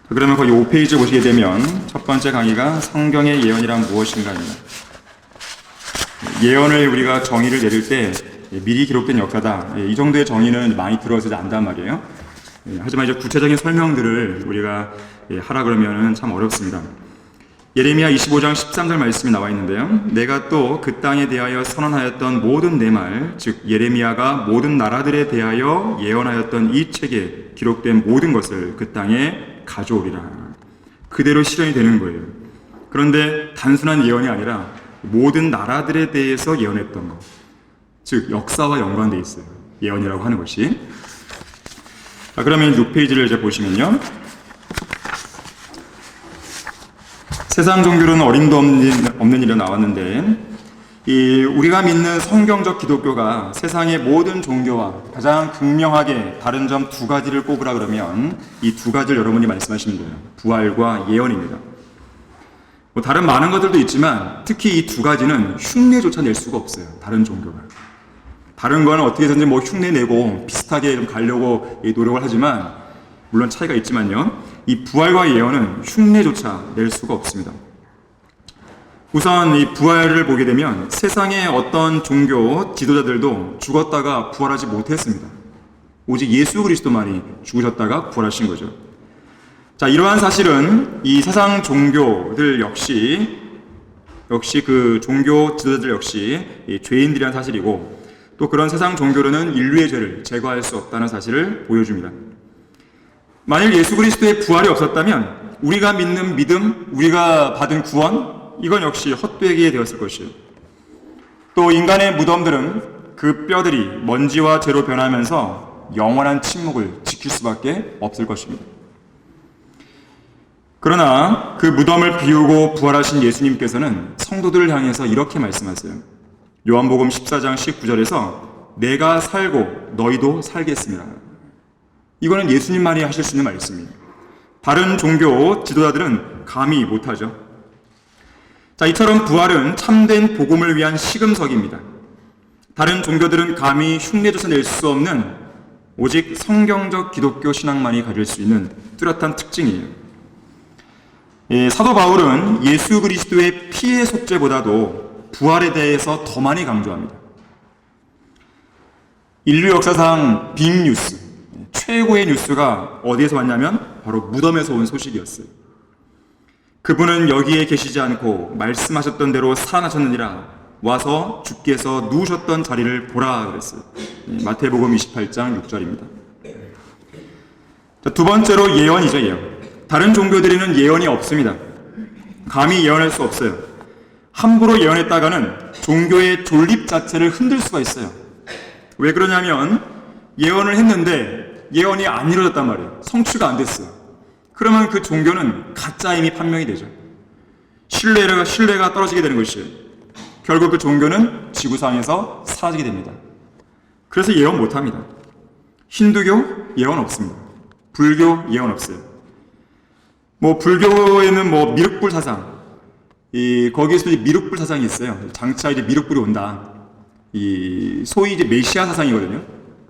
그러면 거기 5페이지 보시게 되면 첫 번째 강의가 성경의 예언이란 무엇인가입니다. 예언을 우리가 정의를 내릴 때 미리 기록된 역사다. 이 정도의 정의는 많이 들어서지 않단 말이에요. 하지만 이제 구체적인 설명들을 우리가 하라 그러면 참 어렵습니다. 예레미야 25장 13절 말씀이 나와 있는데요. 내가 또 그 땅에 대하여 선언하였던 모든 내 말, 즉 예레미야가 모든 나라들에 대하여 예언하였던 이 책에 기록된 모든 것을 그 땅에 가져오리라. 그대로 실현이 되는 거예요. 그런데 단순한 예언이 아니라 모든 나라들에 대해서 예언했던 것, 즉 역사와 연관되어 있어요. 예언이라고 하는 것이. 그러면 6페이지를 이제 보시면요. 세상 종교로는 어림도 없는 일이 나왔는데, 우리가 믿는 성경적 기독교가 세상의 모든 종교와 가장 극명하게 다른 점 두 가지를 꼽으라 그러면 이 두 가지를 여러분이 말씀하시면 돼요. 부활과 예언입니다. 다른 많은 것들도 있지만 특히 이 두 가지는 흉내조차 낼 수가 없어요. 다른 종교가. 다른 거는 어떻게 해서든지 흉내 내고 비슷하게 좀 가려고 노력을 하지만, 물론 차이가 있지만요. 이 부활과 예언은 흉내조차 낼 수가 없습니다. 우선 이 부활을 보게 되면 세상의 어떤 종교 지도자들도 죽었다가 부활하지 못했습니다. 오직 예수 그리스도만이 죽으셨다가 부활하신 거죠. 자, 이러한 사실은 이 세상 종교들 역시 그 종교 지도자들 역시 죄인들이라는 사실이고, 또 그런 세상 종교로는 인류의 죄를 제거할 수 없다는 사실을 보여줍니다. 만일 예수 그리스도의 부활이 없었다면 우리가 믿는 믿음, 우리가 받은 구원, 이건 역시 헛되게 되었을 것이에요. 또 인간의 무덤들은 그 뼈들이 먼지와 재로 변하면서 영원한 침묵을 지킬 수밖에 없을 것입니다. 그러나 그 무덤을 비우고 부활하신 예수님께서는 성도들을 향해서 이렇게 말씀하세요. 요한복음 14장 19절에서 내가 살고 너희도 살겠습니다. 이거는 예수님만이 하실 수 있는 말씀입니다. 다른 종교 지도자들은 감히 못하죠. 자, 이처럼 부활은 참된 복음을 위한 시금석입니다. 다른 종교들은 감히 흉내조차 낼 수 없는 오직 성경적 기독교 신앙만이 가질 수 있는 뚜렷한 특징이에요. 사도 바울은 예수 그리스도의 피의 속죄보다도 부활에 대해서 더 많이 강조합니다. 인류 역사상 빅뉴스, 최고의 뉴스가 어디에서 왔냐면 바로 무덤에서 온 소식이었어요. 그분은 여기에 계시지 않고 말씀하셨던 대로 살아나셨느니라. 와서 주께서 누우셨던 자리를 보라 그랬어요. 마태복음 28장 6절입니다. 자, 두 번째로 예언이죠. 예언. 다른 종교들에는 예언이 없습니다. 감히 예언할 수 없어요. 함부로 예언했다가는 종교의 존립 자체를 흔들 수가 있어요. 왜 그러냐면 예언을 했는데 예언이 안 이루어졌단 말이에요. 성취가 안 됐어요. 그러면 그 종교는 가짜임이 판명이 되죠. 신뢰가 떨어지게 되는 것이에요. 결국 그 종교는 지구상에서 사라지게 됩니다. 그래서 예언 못합니다. 힌두교 예언 없습니다. 불교 예언 없어요. 불교에는 미륵불 사상, 거기에서 미륵불 사상이 있어요. 장차 이제 미륵불이 온다. 소위 이제 메시아 사상이거든요.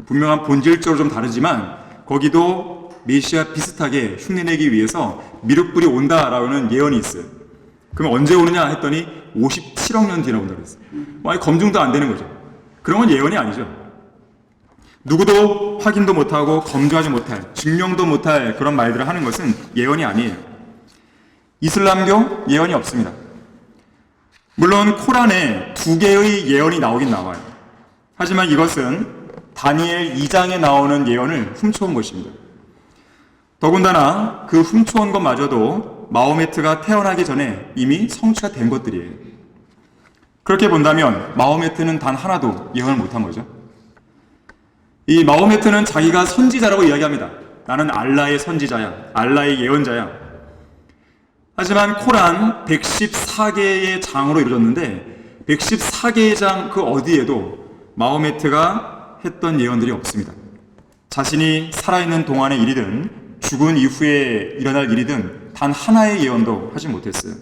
분명한 본질적으로 좀 다르지만 거기도 메시아 비슷하게 흉내내기 위해서 미륵불이 온다라는 예언이 있어요. 그럼 언제 오느냐 했더니 57억 년 뒤에 온다고 했어요. 검증도 안 되는 거죠. 그런 건 예언이 아니죠. 누구도 확인도 못하고 검증하지 못할, 증명도 못할 그런 말들을 하는 것은 예언이 아니에요. 이슬람교 예언이 없습니다. 물론 코란에 2개의 예언이 나오긴 나와요. 하지만 이것은 다니엘 2장에 나오는 예언을 훔쳐온 것입니다. 더군다나 그 훔쳐온 것마저도 마호메트가 태어나기 전에 이미 성취가 된 것들이에요. 그렇게 본다면 마호메트는 단 하나도 예언을 못한 거죠. 이 마호메트는 자기가 선지자라고 이야기합니다. 나는 알라의 선지자야, 알라의 예언자야. 하지만 코란 114개의 장으로 이루어졌는데 114개의 장 그 어디에도 마호메트가 했던 예언들이 없습니다. 자신이 살아있는 동안의 일이든 죽은 이후에 일어날 일이든 단 하나의 예언도 하지 못했어요.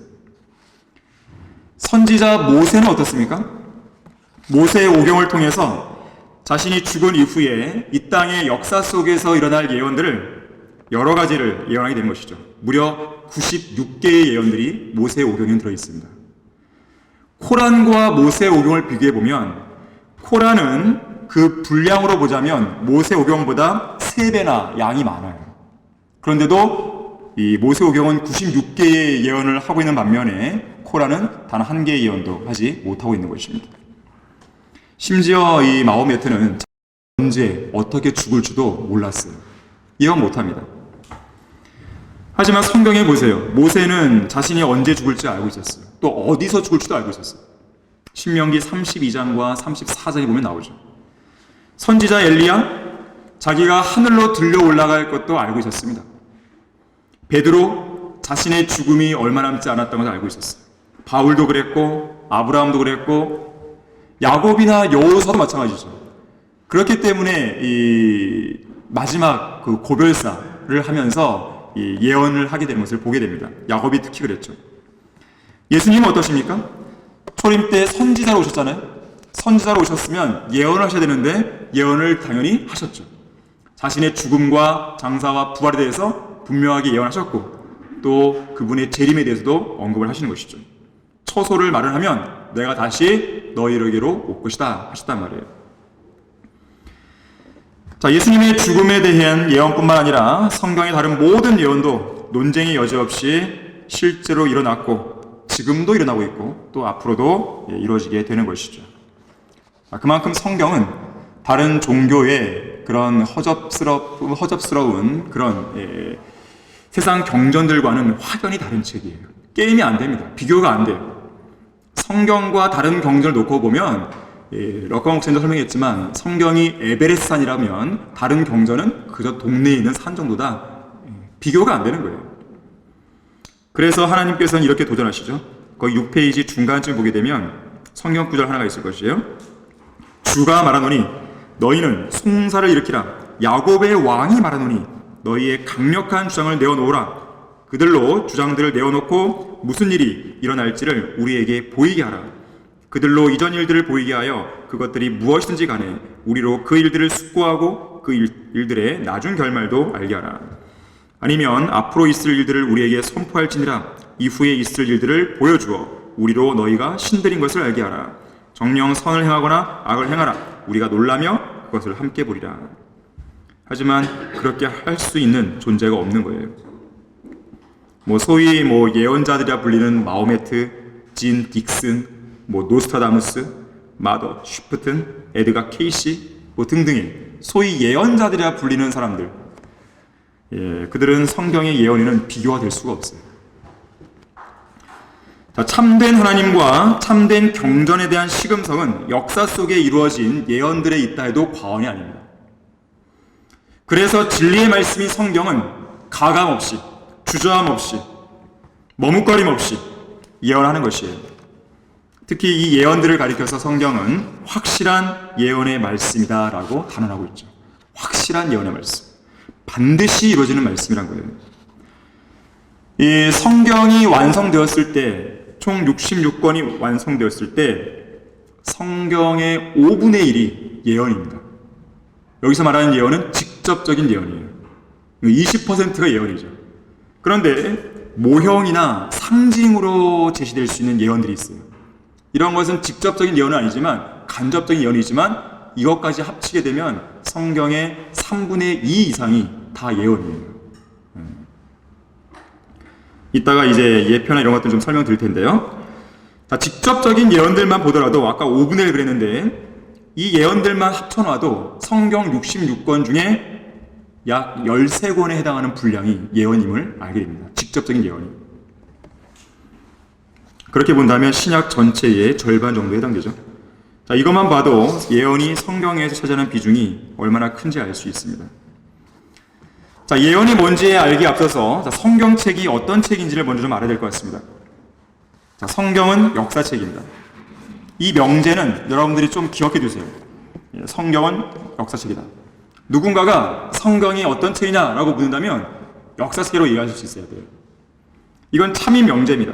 선지자 모세는 어떻습니까? 모세의 오경을 통해서 자신이 죽은 이후에 이 땅의 역사 속에서 일어날 예언들을 여러 가지를 예언하게 되는 것이죠. 무려 96개의 예언들이 모세오경에 들어있습니다. 코란과 모세오경을 비교해보면 코란은 그 분량으로 보자면 모세오경보다 3배나 양이 많아요. 그런데도 이 모세오경은 96개의 예언을 하고 있는 반면에 코란은 단 1개의 예언도 하지 못하고 있는 것입니다. 심지어 이 마호메트는 언제 어떻게 죽을지도 몰랐어요. 예언 못합니다. 하지만 성경에 보세요. 모세는 자신이 언제 죽을지 알고 있었어요. 또 어디서 죽을지도 알고 있었어요. 신명기 32장과 34장에 보면 나오죠. 선지자 엘리야, 자기가 하늘로 들려 올라갈 것도 알고 있었습니다. 베드로, 자신의 죽음이 얼마 남지 않았던 것을 알고 있었어요. 바울도 그랬고 아브라함도 그랬고 야곱이나 여호수아도 마찬가지죠. 그렇기 때문에 이 마지막 그 고별사를 하면서 이 예언을 하게 되는 것을 보게 됩니다. 야곱이 특히 그랬죠. 예수님은 어떠십니까? 초림 때 선지자로 오셨잖아요. 선지자로 오셨으면 예언을 하셔야 되는데 예언을 당연히 하셨죠. 자신의 죽음과 장사와 부활에 대해서 분명하게 예언하셨고 또 그분의 재림에 대해서도 언급을 하시는 것이죠. 처소를 마련하면 내가 다시 너희에게로 올 것이다 하셨단 말이에요. 자, 예수님의 죽음에 대한 예언뿐만 아니라 성경의 다른 모든 예언도 논쟁의 여지 없이 실제로 일어났고 지금도 일어나고 있고 또 앞으로도 이루어지게 되는 것이죠. 그만큼 성경은 다른 종교의 그런 허접스러운 그런 세상 경전들과는 확연히 다른 책이에요. 게임이 안 됩니다. 비교가 안 돼요. 성경과 다른 경전을 놓고 보면 럭커 목사님도 설명했지만 성경이 에베레스산이라면 다른 경전은 그저 동네에 있는 산 정도다. 비교가 안 되는 거예요. 그래서 하나님께서는 이렇게 도전하시죠. 거기 6페이지 중간쯤 보게 되면 성경 구절 하나가 있을 것이에요. 주가 말하노니 너희는 송사를 일으키라. 야곱의 왕이 말하노니 너희의 강력한 주장을 내어놓으라. 그들로 주장들을 내어놓고 무슨 일이 일어날지를 우리에게 보이게 하라. 그들로 이전 일들을 보이게 하여 그것들이 무엇이든지 간에 우리로 그 일들을 숙고하고 그 일들의 나중 결말도 알게 하라. 아니면 앞으로 있을 일들을 우리에게 선포할지니라. 이후에 있을 일들을 보여주어 우리로 너희가 신들인 것을 알게 하라. 정녕 선을 행하거나 악을 행하라. 우리가 놀라며 그것을 함께 보리라. 하지만 그렇게 할 수 있는 존재가 없는 거예요. 소위 예언자들이라 불리는 마호메트, 진 딕슨, 노스트라다무스, 마더 슈프튼, 에드가 케이시 등등의 소위 예언자들이라 불리는 사람들, 그들은 성경의 예언에는 비교가 될 수가 없어요. 자, 참된 하나님과 참된 경전에 대한 시금석은 역사 속에 이루어진 예언들에 있다 해도 과언이 아닙니다. 그래서 진리의 말씀인 성경은 가감 없이, 주저함 없이, 머뭇거림 없이 예언하는 것이에요. 특히 이 예언들을 가리켜서 성경은 확실한 예언의 말씀이다라고 단언하고 있죠. 확실한 예언의 말씀. 반드시 이루어지는 말씀이란 거예요. 이 성경이 완성되었을 때, 총 66권이 완성되었을 때 성경의 5분의 1이 예언입니다. 여기서 말하는 예언은 직접적인 예언이에요. 20%가 예언이죠. 그런데 모형이나 상징으로 제시될 수 있는 예언들이 있어요. 이런 것은 직접적인 예언은 아니지만 간접적인 예언이지만 이것까지 합치게 되면 성경의 3분의 2 이상이 다 예언이에요. 이따가 이제 예표나 이런 것들 좀 설명드릴 텐데요. 자, 직접적인 예언들만 보더라도 아까 5분의 1 그랬는데 이 예언들만 합쳐놔도 성경 66권 중에 약 13권에 해당하는 분량이 예언임을 알게 됩니다. 직접적인 예언이. 그렇게 본다면 신약 전체의 절반 정도에 해당되죠. 자, 이것만 봐도 예언이 성경에서 차지하는 비중이 얼마나 큰지 알 수 있습니다. 자, 예언이 뭔지에 알기에 앞서서 성경책이 어떤 책인지를 먼저 좀 알아야 될 것 같습니다. 자, 성경은 역사책입니다. 이 명제는 여러분들이 좀 기억해 두세요. 성경은 역사책이다. 누군가가 성경이 어떤 책이냐라고 묻는다면 역사책으로 이해하실 수 있어야 돼요. 이건 참인 명제입니다.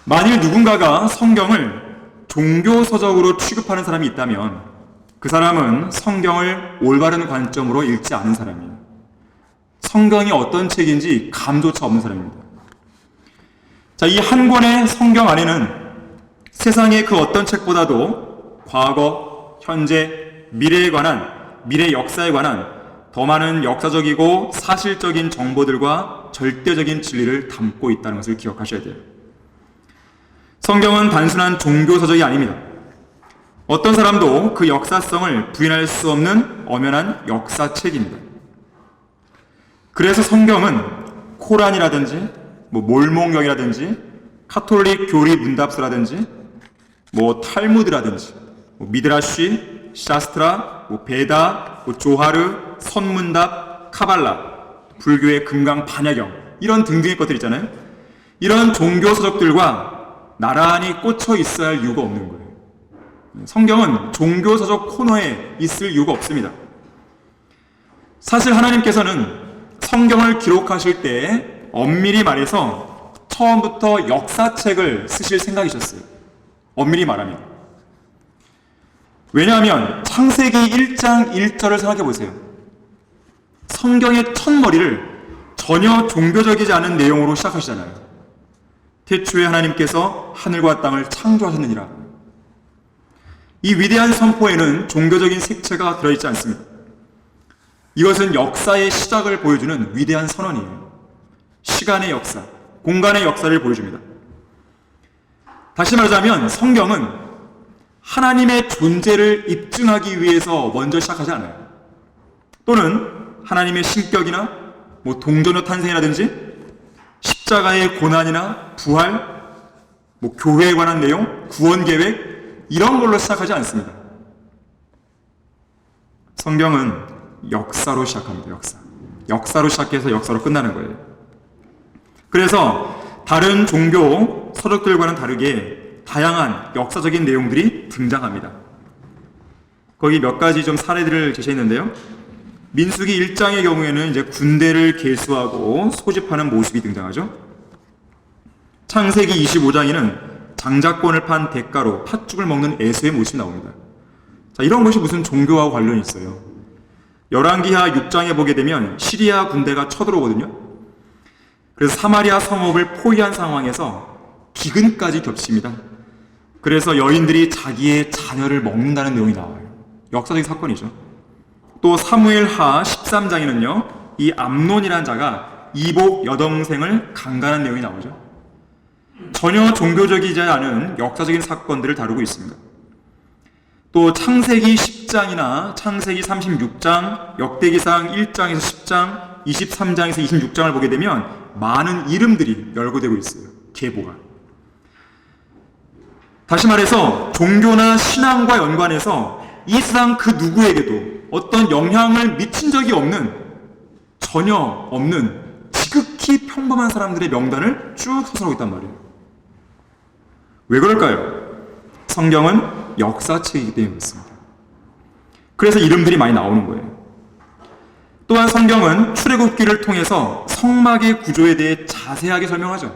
만일 누군가가 성경을 종교서적으로 취급하는 사람이 있다면 그 사람은 성경을 올바른 관점으로 읽지 않은 사람이에요. 성경이 어떤 책인지 감조차 없는 사람입니다. 자, 이 한 권의 성경 안에는 세상의 그 어떤 책보다도 과거, 현재, 미래에 관한, 미래 역사에 관한 더 많은 역사적이고 사실적인 정보들과 절대적인 진리를 담고 있다는 것을 기억하셔야 돼요. 성경은 단순한 종교서적이 아닙니다. 어떤 사람도 그 역사성을 부인할 수 없는 엄연한 역사책입니다. 그래서 성경은 코란이라든지 몰몬경이라든지 카톨릭 교리 문답서라든지 탈무드라든지 미드라쉬, 샤스트라, 베다, 조하르, 선문답, 카발라, 불교의 금강 반야경 이런 등등의 것들 있잖아요. 이런 종교 서적들과 나란히 꽂혀 있어야 할 이유가 없는 거예요. 성경은 종교 서적 코너에 있을 이유가 없습니다. 사실 하나님께서는 성경을 기록하실 때 엄밀히 말해서 처음부터 역사책을 쓰실 생각이셨어요. 엄밀히 말하면. 왜냐하면 창세기 1장 1절을 생각해 보세요. 성경의 첫머리를 전혀 종교적이지 않은 내용으로 시작하시잖아요. 태초에 하나님께서 하늘과 땅을 창조하셨느니라. 이 위대한 선포에는 종교적인 색채가 들어있지 않습니다. 이것은 역사의 시작을 보여주는 위대한 선언이에요. 시간의 역사, 공간의 역사를 보여줍니다. 다시 말하자면 성경은 하나님의 존재를 입증하기 위해서 먼저 시작하지 않아요. 또는 하나님의 신격이나 동전의 탄생이라든지 십자가의 고난이나 부활, 교회에 관한 내용, 구원 계획 이런 걸로 시작하지 않습니다. 성경은 역사로 시작합니다. 역사로 시작해서 역사로 끝나는 거예요. 그래서 다른 종교 서적들과는 다르게 다양한 역사적인 내용들이 등장합니다. 거기 몇 가지 좀 사례들을 제시했는데요. 민수기 1장의 경우에는 이제 군대를 계수하고 소집하는 모습이 등장하죠. 창세기 25장에는 장자권을 판 대가로 팥죽을 먹는 에서의 모습이 나옵니다. 자, 이런 것이 무슨 종교와 관련이 있어요. 열왕기하 6장에 보게 되면 시리아 군대가 쳐들어오거든요. 그래서 사마리아 성읍을 포위한 상황에서 기근까지 겹칩니다. 그래서 여인들이 자기의 자녀를 먹는다는 내용이 나와요. 역사적인 사건이죠. 또 사무엘하 13장에는요. 이 암논이라는 자가 이복 여동생을 강간한 내용이 나오죠. 전혀 종교적이지 않은 역사적인 사건들을 다루고 있습니다. 또 창세기 10장이나 창세기 36장, 역대기상 1장에서 10장, 23장에서 26장을 보게 되면 많은 이름들이 열거되고 있어요. 계보가. 다시 말해서 종교나 신앙과 연관해서 이 세상 그 누구에게도 어떤 영향을 미친 적이 없는, 전혀 없는 지극히 평범한 사람들의 명단을 쭉 서술하고 있단 말이에요. 왜 그럴까요? 성경은 역사책이기 때문에 그렇습니다. 그래서 이름들이 많이 나오는 거예요. 또한 성경은 출애굽기를 통해서 성막의 구조에 대해 자세하게 설명하죠.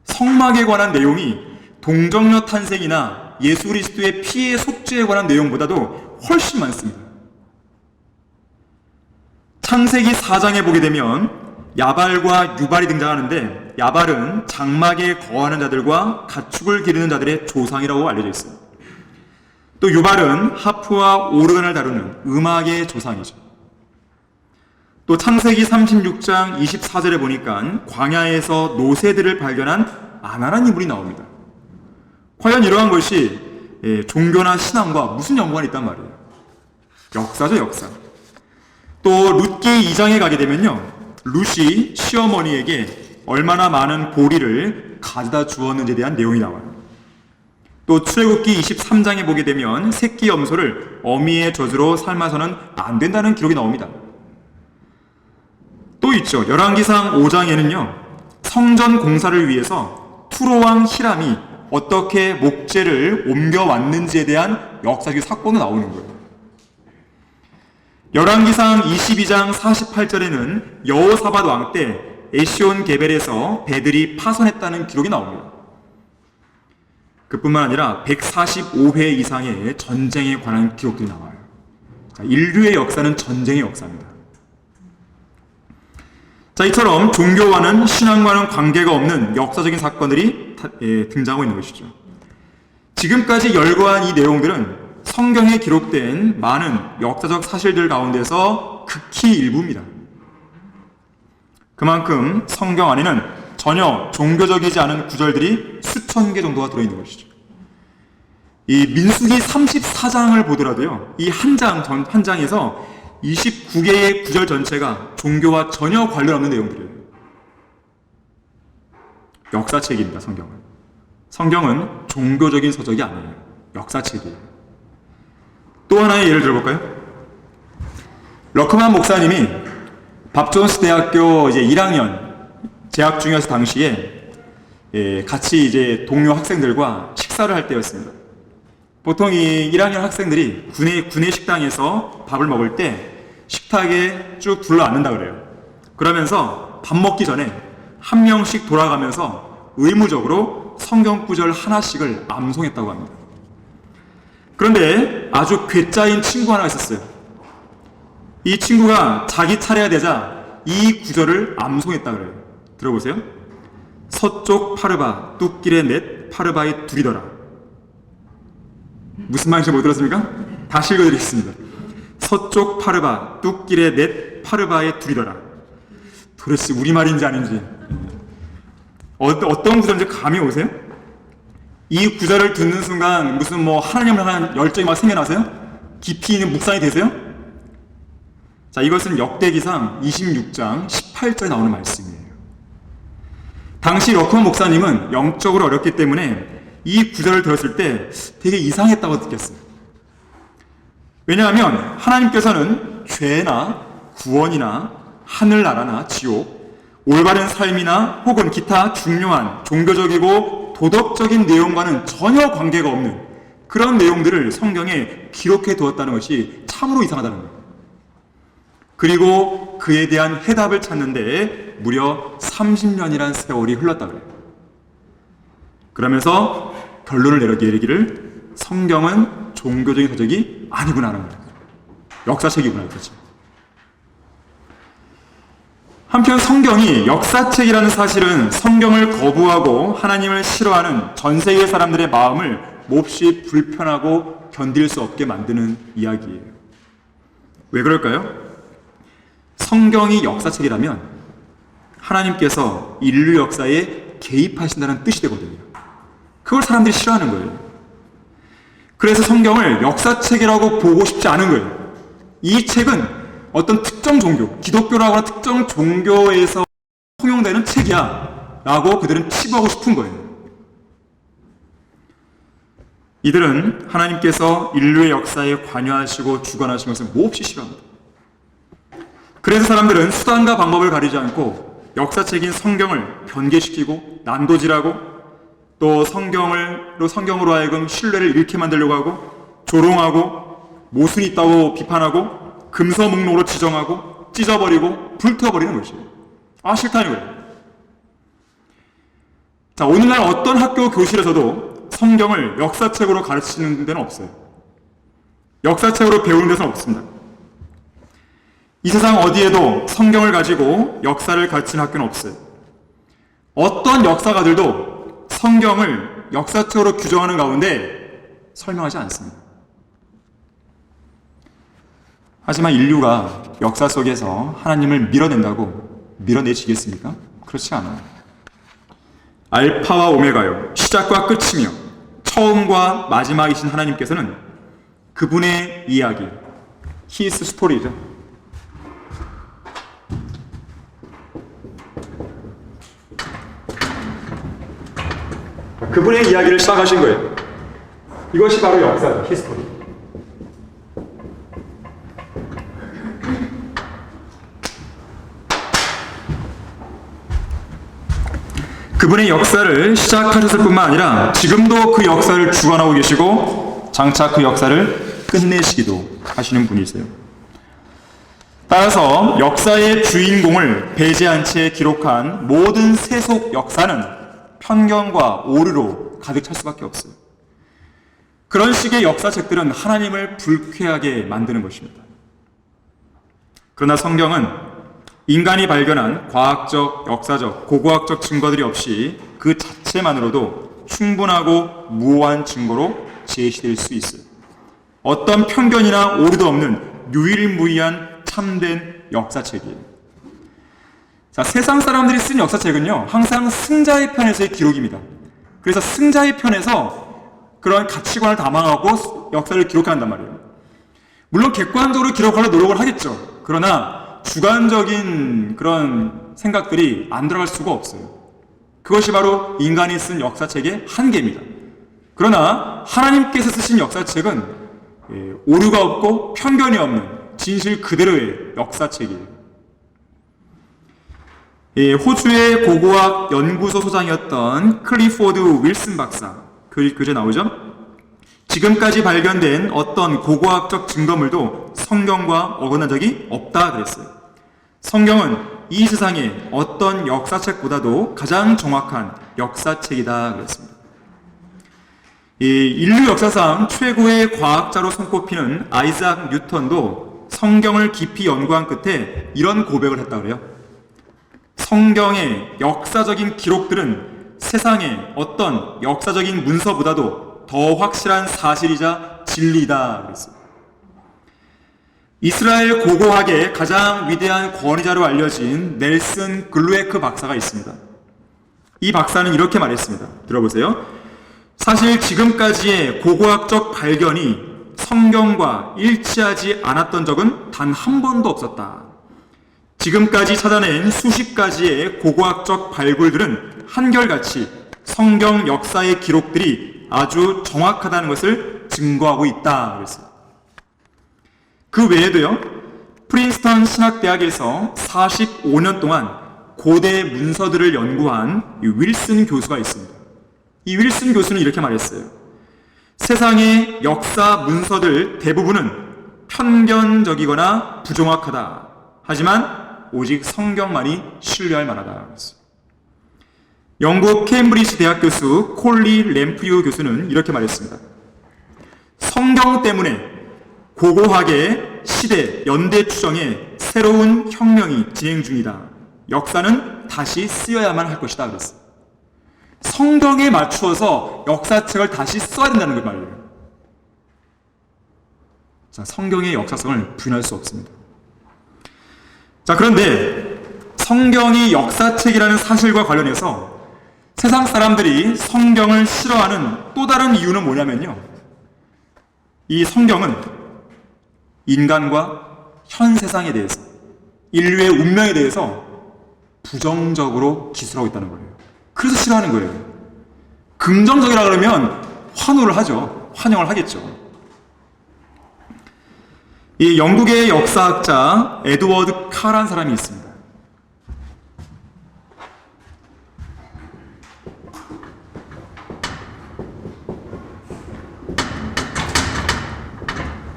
성막에 관한 내용이 동정녀 탄생이나 예수 그리스도의 피의 속죄에 관한 내용보다도 훨씬 많습니다. 창세기 4장에 보게 되면 야발과 유발이 등장하는데, 야발은 장막에 거하는 자들과 가축을 기르는 자들의 조상이라고 알려져 있어요. 또 유발은 하프와 오르간을 다루는 음악의 조상이죠. 또 창세기 36장 24절에 보니까 광야에서 노새들을 발견한 아나라는 인물이 나옵니다. 과연 이러한 것이 종교나 신앙과 무슨 연관이 있단 말이에요? 역사죠, 역사. 또 룻기 2장에 가게 되면요, 룻이 시어머니에게 얼마나 많은 보리를 가져다 주었는지에 대한 내용이 나와요. 또 출애굽기 23장에 보게 되면 새끼 염소를 어미의 젖으로 삶아서는 안 된다는 기록이 나옵니다. 또 있죠. 열왕기상 5장에는요, 성전 공사를 위해서 투로왕 히람이 어떻게 목재를 옮겨왔는지에 대한 역사적 사건이 나오는 거예요. 열왕기상 22장 48절에는 여호사밧 왕 때 에시온 게벨에서 배들이 파손했다는 기록이 나옵니다. 그뿐만 아니라 145회 이상의 전쟁에 관한 기록들이 나와요. 자, 인류의 역사는 전쟁의 역사입니다. 자, 이처럼 종교와는 신앙과는 관계가 없는 역사적인 사건들이 등장하고 있는 것이죠. 지금까지 열거한 이 내용들은 성경에 기록된 많은 역사적 사실들 가운데서 극히 일부입니다. 그만큼 성경 안에는 전혀 종교적이지 않은 구절들이 수천 개 정도가 들어있는 것이죠. 이 민수기 34장을 보더라도요, 이 한 장에서 29개의 구절 전체가 종교와 전혀 관련 없는 내용들이에요. 역사책입니다, 성경은. 성경은 종교적인 서적이 아니에요. 역사책이에요. 또 하나의 예를 들어볼까요? 러크만 목사님이 밥존스 대학교 이제 1학년 재학 중이었을 당시에 같이 이제 동료 학생들과 식사를 할 때였습니다. 보통 이 1학년 학생들이 군내 식당에서 밥을 먹을 때 식탁에 쭉 둘러 앉는다 그래요. 그러면서 밥 먹기 전에 한 명씩 돌아가면서 의무적으로 성경 구절 하나씩을 암송했다고 합니다. 그런데 아주 괴짜인 친구 하나가 있었어요. 이 친구가 자기 차례가 되자 이 구절을 암송했다 그래요. 들어보세요. 서쪽 파르바 뚝길에 넷 파르바의 둘이더라. 무슨 말인지 못 들었습니까? 다시 읽어드리겠습니다. 서쪽 파르바 뚝길에 넷 파르바의 둘이더라. 도대체 우리말인지 아닌지 어떤 구절인지 감이 오세요? 이 구절을 듣는 순간 무슨 뭐 하나님을 향한 열정이 막 생겨나세요? 깊이 있는 묵상이 되세요? 자, 이것은 역대기상 26장 18절에 나오는 말씀이에요. 당시 러크만 목사님은 영적으로 어렸기 때문에 이 구절을 들었을 때 되게 이상했다고 느꼈어요. 왜냐하면 하나님께서는 죄나 구원이나 하늘나라나 지옥, 올바른 삶이나 혹은 기타 중요한 종교적이고 도덕적인 내용과는 전혀 관계가 없는 그런 내용들을 성경에 기록해 두었다는 것이 참으로 이상하다는 거예요. 그리고 그에 대한 해답을 찾는데 무려 30년이란 세월이 흘렀다 그래요. 그러면서 결론을 내리기를 성경은 종교적인 서적이 아니구나 하는 거예요. 역사책이구나 그렇죠. 한편 성경이 역사책이라는 사실은 성경을 거부하고 하나님을 싫어하는 전 세계 사람들의 마음을 몹시 불편하고 견딜 수 없게 만드는 이야기예요. 왜 그럴까요? 성경이 역사책이라면 하나님께서 인류 역사에 개입하신다는 뜻이 되거든요. 그걸 사람들이 싫어하는 거예요. 그래서 성경을 역사책이라고 보고 싶지 않은 거예요. 이 책은 어떤 특정 종교, 기독교라고 하는 특정 종교에서 통용되는 책이야 라고 그들은 치부하고 싶은 거예요. 이들은 하나님께서 인류의 역사에 관여하시고 주관하신 것을 몹시 싫어합니다. 그래서 사람들은 수단과 방법을 가리지 않고 역사책인 성경을 변개시키고 난도질하고 또 성경으로 하여금 신뢰를 잃게 만들려고 하고 조롱하고 모순이 있다고 비판하고 금서목록으로 지정하고 찢어버리고 불태워버리는 것이에요. 아, 싫다는 거예요. 자, 오늘날 어떤 학교 교실에서도 성경을 역사책으로 가르치는 데는 없어요. 역사책으로 배우는 데는 없습니다. 이 세상 어디에도 성경을 가지고 역사를 가르치는 학교는 없어요. 어떤 역사가들도 성경을 역사책으로 규정하는 가운데 설명하지 않습니다. 하지만 인류가 역사 속에서 하나님을 밀어낸다고 밀어내지겠습니까? 그렇지 않아요. 알파와 오메가요, 시작과 끝이며 처음과 마지막이신 하나님께서는 그분의 이야기, 히스 스토리죠. 그분의 이야기를 시작하신 거예요. 이것이 바로 역사죠. 히스토리. 그분의 역사를 시작하셨을 뿐만 아니라 지금도 그 역사를 주관하고 계시고 장차 그 역사를 끝내시기도 하시는 분이세요. 따라서 역사의 주인공을 배제한 채 기록한 모든 세속 역사는 편견과 오류로 가득 찰 수밖에 없어요. 그런 식의 역사책들은 하나님을 불쾌하게 만드는 것입니다. 그러나 성경은 인간이 발견한 과학적, 역사적, 고고학적 증거들이 없이 그 자체만으로도 충분하고 무오한 증거로 제시될 수 있어요. 어떤 편견이나 오류도 없는 유일무이한 참된 역사책이에요. 자, 세상 사람들이 쓴 역사책은요, 항상 승자의 편에서의 기록입니다. 그래서 승자의 편에서 그런 가치관을 담아가고 역사를 기록한단 말이에요. 물론 객관적으로 기록하려 노력을 하겠죠. 그러나 주관적인 그런 생각들이 안 들어갈 수가 없어요. 그것이 바로 인간이 쓴 역사책의 한계입니다. 그러나 하나님께서 쓰신 역사책은 오류가 없고 편견이 없는 진실 그대로의 역사책이에요. 호주의 고고학 연구소 소장이었던 클리포드 윌슨 박사, 교재 나오죠? 지금까지 발견된 어떤 고고학적 증거물도 성경과 어긋난 적이 없다 그랬어요. 성경은 이 세상의 어떤 역사책보다도 가장 정확한 역사책이다 그랬습니다. 인류 역사상 최고의 과학자로 손꼽히는 아이작 뉴턴도 성경을 깊이 연구한 끝에 이런 고백을 했다 그래요. 성경의 역사적인 기록들은 세상의 어떤 역사적인 문서보다도 더 확실한 사실이자 진리다 그랬어요. 이스라엘 고고학의 가장 위대한 권위자로 알려진 넬슨 글루에크 박사가 있습니다. 이 박사는 이렇게 말했습니다. 들어보세요. 사실 지금까지의 고고학적 발견이 성경과 일치하지 않았던 적은 단 한 번도 없었다. 지금까지 찾아낸 수십 가지의 고고학적 발굴들은 한결같이 성경 역사의 기록들이 아주 정확하다는 것을 증거하고 있다 그랬어요. 그 외에도요, 프린스턴 신학대학에서 45년 동안 고대 문서들을 연구한 윌슨 교수가 있습니다. 이 윌슨 교수는 이렇게 말했어요. 세상의 역사 문서들 대부분은 편견적이거나 부정확하다. 하지만 오직 성경만이 신뢰할 만하다. 영국 케임브리지 대학 교수 콜리 램프유 교수는 이렇게 말했습니다. 성경 때문에 고고학의 시대, 연대 추정에 새로운 혁명이 진행 중이다. 역사는 다시 쓰여야만 할 것이다. 그랬어요. 성경에 맞추어서 역사책을 다시 써야 된다는 걸 말이에요. 자, 성경의 역사성을 부인할 수 없습니다. 자, 그런데 성경이 역사책이라는 사실과 관련해서 세상 사람들이 성경을 싫어하는 또 다른 이유는 뭐냐면요, 이 성경은 인간과 현 세상에 대해서, 인류의 운명에 대해서 부정적으로 기술하고 있다는 거예요. 그래서 싫어하는 거예요. 긍정적이라 그러면 환호를 하죠. 환영을 하겠죠. 이 영국의 역사학자 에드워드 카라는 사람이 있습니다.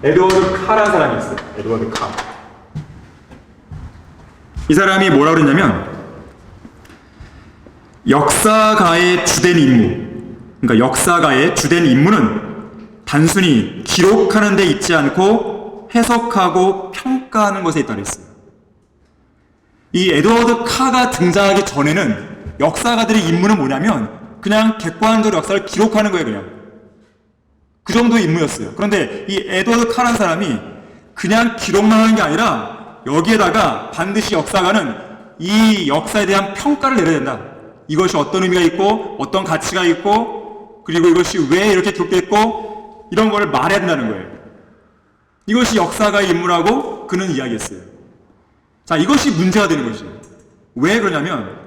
에드워드 카라는 사람이 있어요. 에드워드 카. 이 사람이 뭐라고 그랬냐면, 역사가의 주된 임무, 그러니까 역사가의 주된 임무는 단순히 기록하는 데 있지 않고 해석하고 평가하는 것에 있다 그랬어요. 이 에드워드 카가 등장하기 전에는 역사가들의 임무는 뭐냐면 그냥 객관적으로 역사를 기록하는 거예요. 그냥 그 정도의 임무였어요. 그런데 이 에드워드 카라는 사람이 그냥 기록만 하는 게 아니라 여기에다가 반드시 역사가는 이 역사에 대한 평가를 내려야 된다. 이것이 어떤 의미가 있고 어떤 가치가 있고 그리고 이것이 왜 이렇게 기록됐고 이런 걸 말해야 된다는 거예요. 이것이 역사가의 임무라고 그는 이야기했어요. 자, 이것이 문제가 되는 것이에요. 왜 그러냐면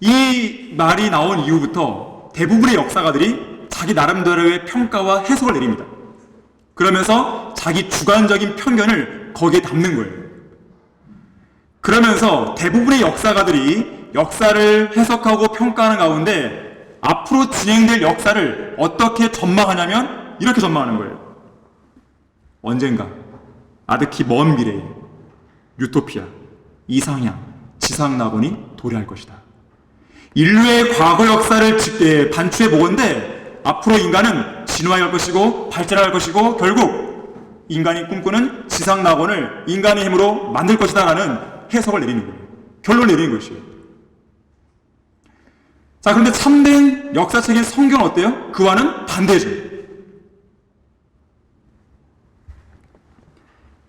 이 말이 나온 이후부터 대부분의 역사가들이 자기 나름대로의 평가와 해석을 내립니다. 그러면서 자기 주관적인 편견을 거기에 담는 거예요. 그러면서 대부분의 역사가들이 역사를 해석하고 평가하는 가운데 앞으로 진행될 역사를 어떻게 전망하냐면 이렇게 전망하는 거예요. 언젠가 아득히 먼 미래에 유토피아, 이상향, 지상낙원이 도래할 것이다. 인류의 과거 역사를 반추해 보건대 앞으로 인간은 진화할 것이고 발전할 것이고 결국 인간이 꿈꾸는 지상낙원을 인간의 힘으로 만들 것이다 라는 해석을 내리는 거예요. 결론을 내리는 것이에요. 자, 그런데 참된 역사책인 성경은 어때요? 그와는 반대죠.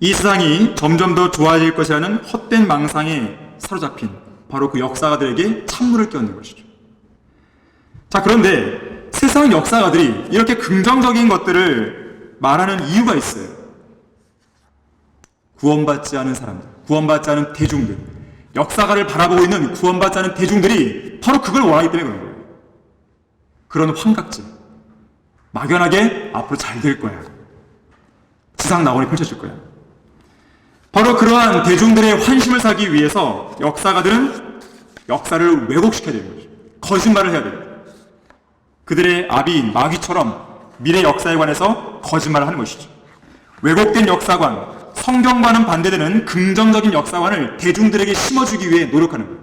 이 세상이 점점 더 좋아질 것이라는 헛된 망상에 사로잡힌 바로 그 역사가들에게 찬물을 끼얹는 것이죠. 자, 그런데 세상 역사가들이 이렇게 긍정적인 것들을 말하는 이유가 있어요. 구원받지 않은 사람들, 구원받지 않은 대중들, 역사가를 바라보고 있는 구원받지 않은 대중들이 바로 그걸 원하기 때문에 그런 거예요. 그런 환각증, 막연하게 앞으로 잘 될 거야, 지상 낙원이 펼쳐질 거야. 바로 그러한 대중들의 환심을 사기 위해서 역사가들은 역사를 왜곡시켜야 되는 거죠. 거짓말을 해야 돼요. 그들의 아비인 마귀처럼 미래 역사에 관해서 거짓말을 하는 것이죠. 왜곡된 역사관, 성경과는 반대되는 긍정적인 역사관을 대중들에게 심어주기 위해 노력하는 거예요.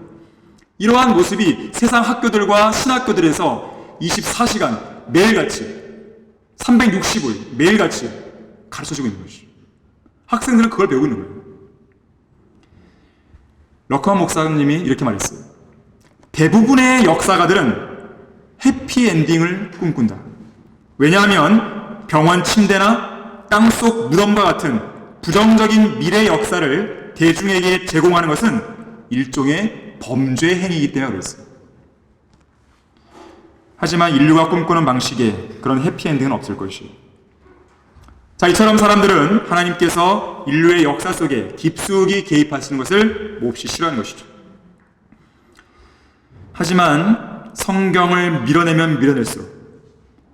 이러한 모습이 세상 학교들과 신학교들에서 24시간 매일같이 365일 매일같이 가르쳐주고 있는 것이죠. 학생들은 그걸 배우고 있는 거예요. 러커만 목사님이 이렇게 말했어요. 대부분의 역사가들은 해피엔딩을 꿈꾼다. 왜냐하면 병원 침대나 땅속 무덤과 같은 부정적인 미래 역사를 대중에게 제공하는 것은 일종의 범죄 행위이기 때문에 그랬어요. 하지만 인류가 꿈꾸는 방식에 그런 해피엔딩은 없을 것이에요. 자, 이처럼 사람들은 하나님께서 인류의 역사 속에 깊숙이 개입하시는 것을 몹시 싫어하는 것이죠. 하지만 성경을 밀어내면 밀어낼수록,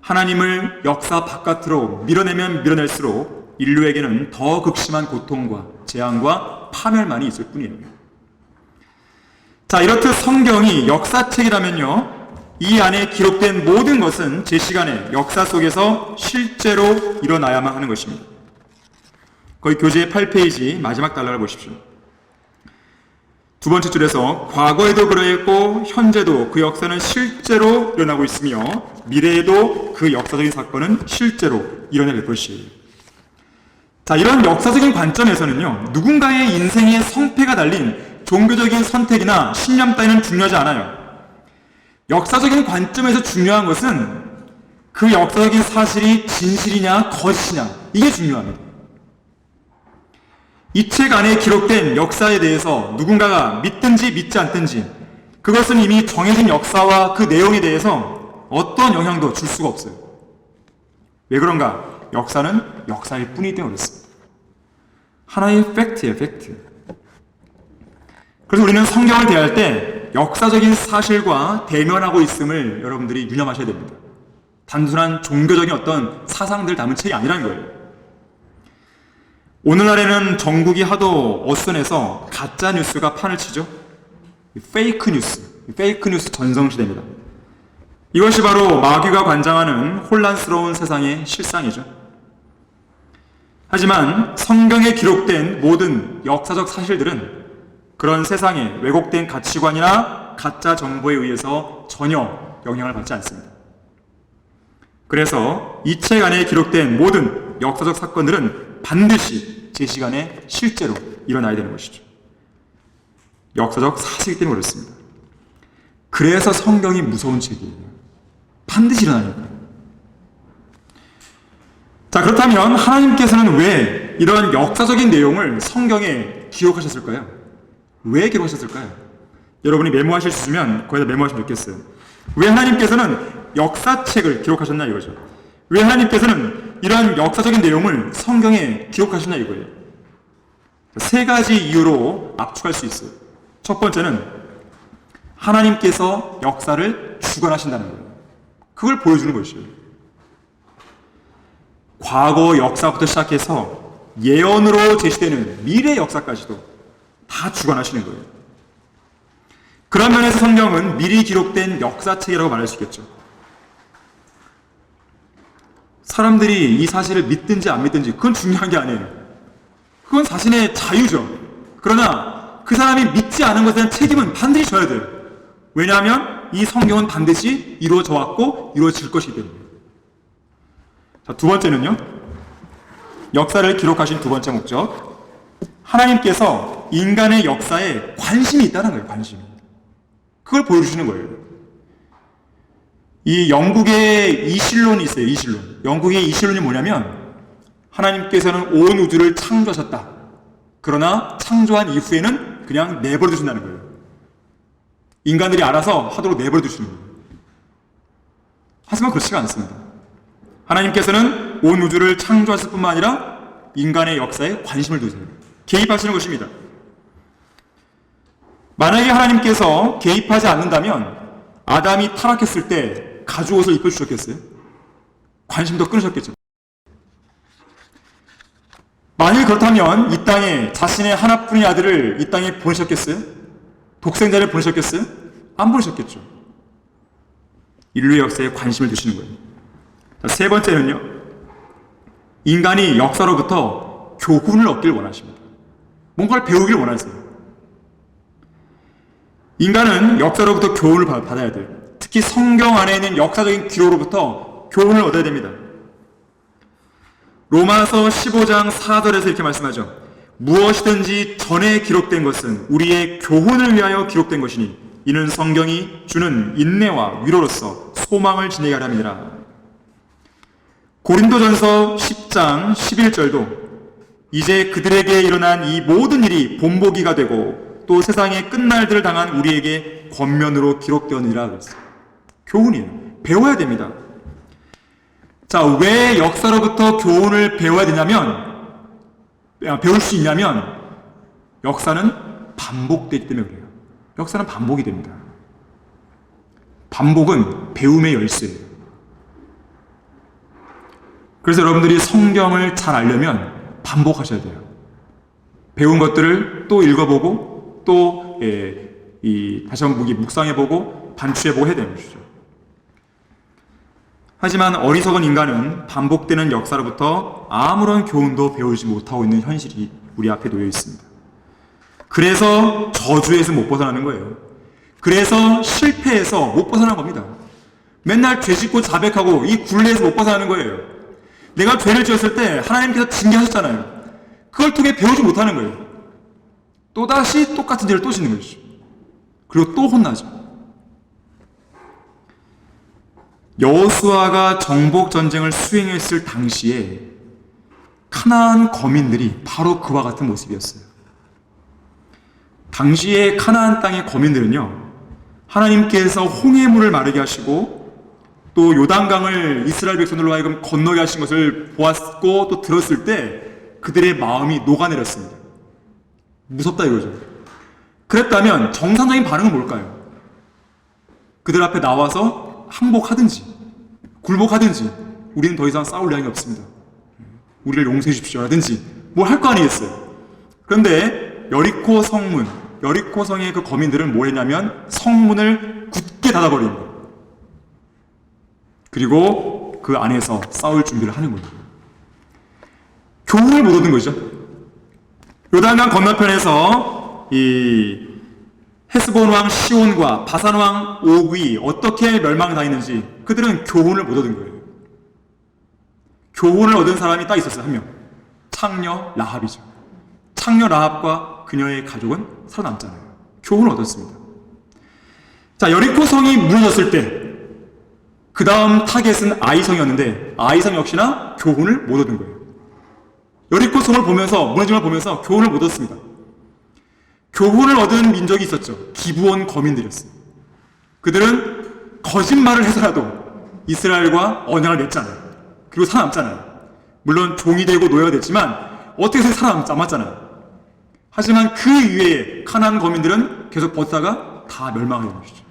하나님을 역사 바깥으로 밀어내면 밀어낼수록 인류에게는 더 극심한 고통과 재앙과 파멸만이 있을 뿐이에요. 자, 이렇듯 성경이 역사책이라면요, 이 안에 기록된 모든 것은 제 시간에 역사 속에서 실제로 일어나야만 하는 것입니다. 거기 교재 8페이지 마지막 단락을 보십시오. 두 번째 줄에서 과거에도 그러했고 현재도 그 역사는 실제로 일어나고 있으며 미래에도 그 역사적인 사건은 실제로 일어날 것이에요. 자, 이런 역사적인 관점에서는요, 누군가의 인생의 성패가 달린 종교적인 선택이나 신념 따위는 중요하지 않아요. 역사적인 관점에서 중요한 것은 그 역사적인 사실이 진실이냐 거짓이냐, 이게 중요합니다. 이 책 안에 기록된 역사에 대해서 누군가가 믿든지 믿지 않든지 그것은 이미 정해진 역사와 그 내용에 대해서 어떤 영향도 줄 수가 없어요. 왜 그런가? 역사는 역사일 뿐이기 때문에 그렇습니다. 하나의 팩트예요, 팩트. 그래서 우리는 성경을 대할 때 역사적인 사실과 대면하고 있음을 여러분들이 유념하셔야 됩니다. 단순한 종교적인 어떤 사상들 담은 책이 아니라는 거예요. 오늘날에는 전국이 하도 어선해서 가짜 뉴스가 판을 치죠. 페이크 뉴스 전성시대입니다. 이것이 바로 마귀가 관장하는 혼란스러운 세상의 실상이죠. 하지만 성경에 기록된 모든 역사적 사실들은 그런 세상의 왜곡된 가치관이나 가짜 정보에 의해서 전혀 영향을 받지 않습니다. 그래서 이 책 안에 기록된 모든 역사적 사건들은 반드시 제 시간에 실제로 일어나야 되는 것이죠. 역사적 사실이기 때문에 그렇습니다. 그래서 성경이 무서운 책이에요. 반드시 일어나니까. 자, 그렇다면 하나님께서는 왜 이런 역사적인 내용을 성경에 기록하셨을까요? 왜 기록하셨을까요? 여러분이 메모하실 수 있으면 거기다 메모하시면 좋겠어요. 왜 하나님께서는 역사책을 기록하셨나 이거죠. 왜 하나님께서는 이러한 역사적인 내용을 성경에 기록하셨나 이거예요. 세 가지 이유로 압축할 수 있어요. 첫 번째는 하나님께서 역사를 주관하신다는 거예요. 그걸 보여주는 것이에요. 과거 역사부터 시작해서 예언으로 제시되는 미래 역사까지도 다 주관하시는 거예요. 그런 면에서 성경은 미리 기록된 역사책이라고 말할 수 있겠죠. 사람들이 이 사실을 믿든지 안 믿든지 그건 중요한 게 아니에요. 그건 자신의 자유죠. 그러나 그 사람이 믿지 않은 것에 대한 책임은 반드시 져야 돼요. 왜냐하면 이 성경은 반드시 이루어져 왔고 이루어질 것이기 때문에. 자, 두 번째는요, 역사를 기록하신 두 번째 목적, 하나님께서 인간의 역사에 관심이 있다는 거예요. 관심이. 그걸 보여주시는 거예요. 이 영국의 이실론이 있어요. 이실론. 영국의 이실론이 뭐냐면 하나님께서는 온 우주를 창조하셨다. 그러나 창조한 이후에는 그냥 내버려 두신다는 거예요. 인간들이 알아서 하도록 내버려 두시는 거예요. 하지만 그렇지가 않습니다. 하나님께서는 온 우주를 창조하실 뿐만 아니라 인간의 역사에 관심을 두세요. 개입하시는 것입니다. 만약에 하나님께서 개입하지 않는다면 아담이 타락했을 때 가죽옷을 입혀주셨겠어요? 관심도 끊으셨겠죠. 만일 그렇다면 이 땅에 자신의 하나뿐인 아들을 이 땅에 보내셨겠어요? 독생자를 보내셨겠어요? 안 보내셨겠죠. 인류의 역사에 관심을 두시는 거예요. 세 번째는요, 인간이 역사로부터 교훈을 얻길 원하십니다. 뭔가를 배우길 원하세요. 인간은 역사로부터 교훈을 받아야 돼요. 특히 성경 안에 있는 역사적인 기록으로부터 교훈을 얻어야 됩니다. 로마서 15장 4절에서 이렇게 말씀하죠. 무엇이든지 전에 기록된 것은 우리의 교훈을 위하여 기록된 것이니 이는 성경이 주는 인내와 위로로서 소망을 지니게 하려 함이니라. 고린도전서 10장 11절도 이제 그들에게 일어난 이 모든 일이 본보기가 되고 또 세상의 끝날들을 당한 우리에게 권면으로 기록되었느니라 그랬어요. 교훈이에요. 배워야 됩니다. 자, 왜 역사로부터 교훈을 배워야 되냐면, 배울 수 있냐면 역사는 반복되기 때문에 그래요. 역사는 반복이 됩니다. 반복은 배움의 열쇠예요. 그래서 여러분들이 성경을 잘 알려면 반복하셔야 돼요. 배운 것들을 또 읽어보고 또 다시 한번 묵상해보고 반추해보고 해야 되는 것이죠. 하지만 어리석은 인간은 반복되는 역사로부터 아무런 교훈도 배우지 못하고 있는 현실이 우리 앞에 놓여 있습니다. 그래서 저주에서 못 벗어나는 거예요. 그래서 실패해서 못 벗어나는 겁니다. 맨날 죄 짓고 자백하고 이 굴레에서 못 벗어나는 거예요. 내가 죄를 지었을 때 하나님께서 징계하셨잖아요. 그걸 통해 배우지 못하는 거예요. 또다시 똑같은 죄를 또 짓는 것이죠. 그리고 또 혼나죠. 여호수아가 정복 전쟁을 수행했을 당시에 가나안 거민들이 바로 그와 같은 모습이었어요. 당시에 가나안 땅의 거민들은요, 하나님께서 홍해물을 마르게 하시고 또 요단강을 이스라엘 백성들로 하여금 건너게 하신 것을 보았고 또 들었을 때 그들의 마음이 녹아내렸습니다. 무섭다 이거죠. 그랬다면 정상적인 반응은 뭘까요? 그들 앞에 나와서 항복하든지 굴복하든지 우리는 더 이상 싸울 의향이 없습니다. 우리를 용서해 주십시오 하든지 뭘 할 거 아니겠어요. 그런데 여리코 성의 그 거민들은 뭘 했냐면 성문을 굳게 닫아버린 거예요. 그리고 그 안에서 싸울 준비를 하는 거예요. 교훈을 못 얻은 거죠. 요단강 건너편에서 이 헤스본 왕 시온과 바산 왕 옥이 어떻게 멸망당했는지 그들은 교훈을 못 얻은 거예요. 교훈을 얻은 사람이 딱 있었어요. 한 명. 창녀 라합이죠. 창녀 라합과 그녀의 가족은 살아남잖아요. 교훈을 얻었습니다. 자, 여리코 성이 무너졌을 때 그 다음 타겟은 아이성이었는데 아이성 역시나 교훈을 못 얻은 거예요. 여리코 성을 보면서 무너짐을 보면서 교훈을 못 얻습니다. 교훈을 얻은 민족이 있었죠. 기브온 거민들이었어요. 그들은 거짓말을 해서라도 이스라엘과 언약을 맺잖아요. 그리고 살아남잖아요. 물론 종이 되고 노예가 됐지만 어떻게 해서 살아남았잖아요. 하지만 그 이외에 가나안 거민들은 계속 버티다가 다 멸망을 한 것이죠.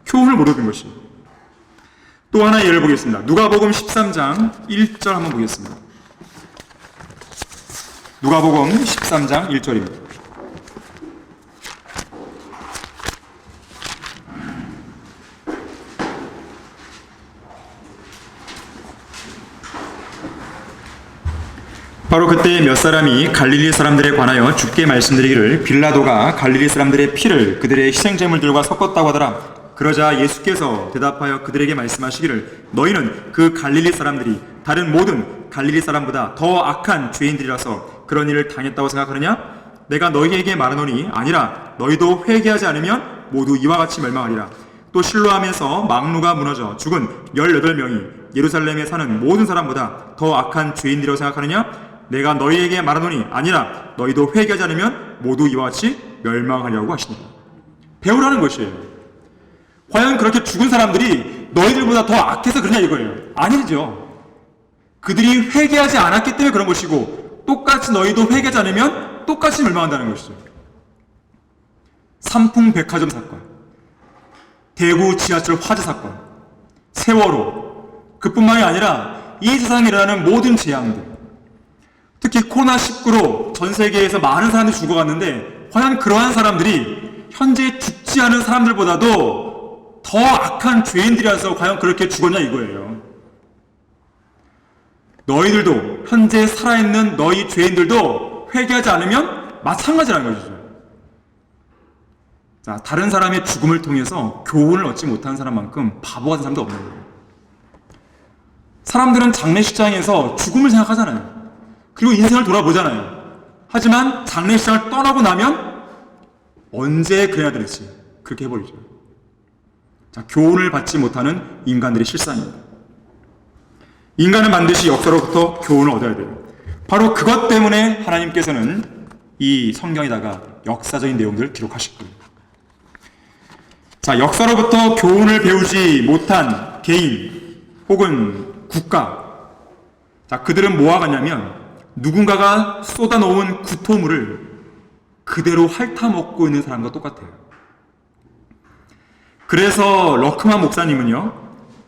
교훈을 못 얻은 것이에요. 또 하나의 예를 보겠습니다. 누가복음 13장 1절 한번 보겠습니다. 누가복음 13장 1절입니다. 바로 그때 몇 사람이 갈릴리 사람들에 관하여 주께 말씀드리기를 빌라도가 갈릴리 사람들의 피를 그들의 희생제물들과 섞었다고 하더라. 그러자 예수께서 대답하여 그들에게 말씀하시기를 너희는 그 갈릴리 사람들이 다른 모든 갈릴리 사람보다 더 악한 죄인들이라서 그런 일을 당했다고 생각하느냐? 내가 너희에게 말하노니 아니라 너희도 회개하지 않으면 모두 이와 같이 멸망하리라. 또 실로암에서 망루가 무너져 죽은 18명이 예루살렘에 사는 모든 사람보다 더 악한 죄인들이라고 생각하느냐? 내가 너희에게 말하노니 아니라 너희도 회개하지 않으면 모두 이와 같이 멸망하리라고 하시니라. 배우라는 것이에요. 과연 그렇게 죽은 사람들이 너희들보다 더 악해서 그러냐 이거예요. 아니죠. 그들이 회개하지 않았기 때문에 그런 것이고 똑같이 너희도 회개하지 않으면 똑같이 멸망한다는 것이죠. 삼풍백화점 사건, 대구 지하철 화재 사건, 세월호, 그뿐만이 아니라 이 세상에 일어나는 모든 재앙들, 특히 코로나19로 전 세계에서 많은 사람들이 죽어갔는데 과연 그러한 사람들이 현재 죽지 않은 사람들보다도 더 악한 죄인들이라서 과연 그렇게 죽었냐 이거예요. 너희들도 현재 살아있는 너희 죄인들도 회개하지 않으면 마찬가지라는 것이죠. 자, 다른 사람의 죽음을 통해서 교훈을 얻지 못한 사람만큼 바보 같은 사람도 없는 거예요. 사람들은 장례식장에서 죽음을 생각하잖아요. 그리고 인생을 돌아보잖아요. 하지만 장례식장을 떠나고 나면 언제 그래야 되겠지? 그렇게 해버리죠. 자, 교훈을 받지 못하는 인간들의 실상입니다. 인간은 반드시 역사로부터 교훈을 얻어야 돼요. 바로 그것 때문에 하나님께서는 이 성경에다가 역사적인 내용들을 기록하실 거예요. 자, 역사로부터 교훈을 배우지 못한 개인 혹은 국가, 자, 그들은 뭐와 같냐면 누군가가 쏟아놓은 구토물을 그대로 핥아먹고 있는 사람과 똑같아요. 그래서 러크만 목사님은요,